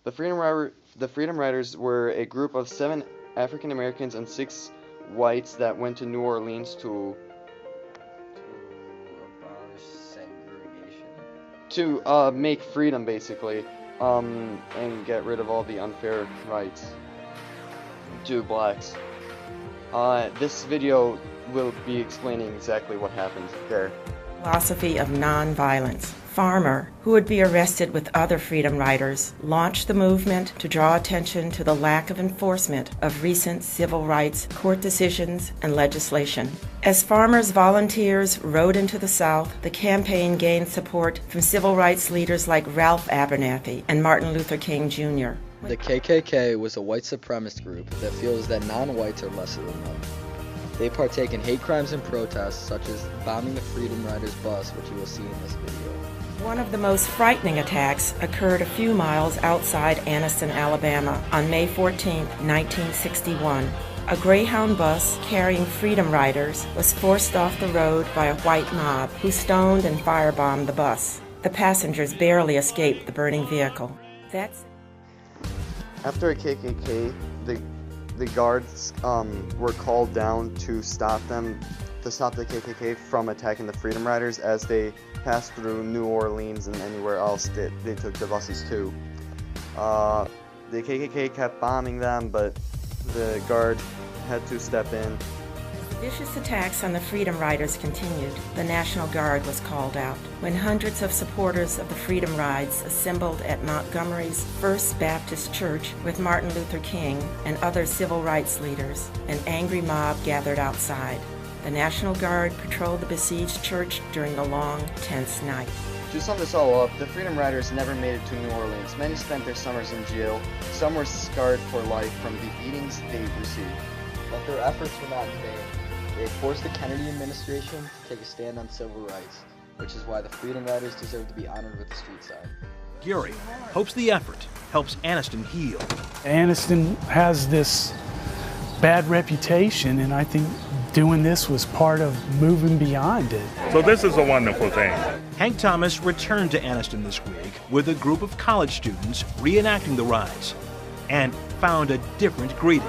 The Freedom Riders were a group of 7 African Americans and 6 whites that went to New Orleans to abolish segregation. To make freedom, basically, and get rid of all the unfair rights to blacks. This video will be explaining exactly what happened there. Philosophy of nonviolence. Farmer, who would be arrested with other Freedom Riders, launched the movement to draw attention to the lack of enforcement of recent civil rights court decisions and legislation. As Farmer's volunteers rode into the South, the campaign gained support from civil rights leaders like Ralph Abernathy and Martin Luther King Jr. The KKK was a white supremacist group that feels that non-whites are lesser than them. They partake in hate crimes and protests, such as bombing the Freedom Riders bus, which you will see in this video. One of the most frightening attacks occurred a few miles outside Anniston, Alabama, on May 14, 1961. A Greyhound bus carrying Freedom Riders was forced off the road by a white mob who stoned and firebombed the bus. The passengers barely escaped the burning vehicle. After a KKK, the guards were called down to stop the KKK from attacking the Freedom Riders as they passed through New Orleans and anywhere else that they took the buses to. The KKK kept bombing them, but the guard had to step in. Vicious attacks on the Freedom Riders continued. The National Guard was called out. When hundreds of supporters of the Freedom Rides assembled at Montgomery's First Baptist Church with Martin Luther King and other civil rights leaders, an angry mob gathered outside. The National Guard patrolled the besieged church during the long, tense night. To sum this all up, the Freedom Riders never made it to New Orleans. Many spent their summers in jail. Some were scarred for life from the beatings they received. But their efforts were not in vain. They forced the Kennedy administration to take a stand on civil rights, which is why the Freedom Riders deserve to be honored with the street sign. Gary hopes the effort helps Anniston heal. Anniston has this bad reputation, and I think doing this was part of moving beyond it. So this is a wonderful thing. Hank Thomas returned to Anniston this week with a group of college students reenacting the rides and found a different greeting.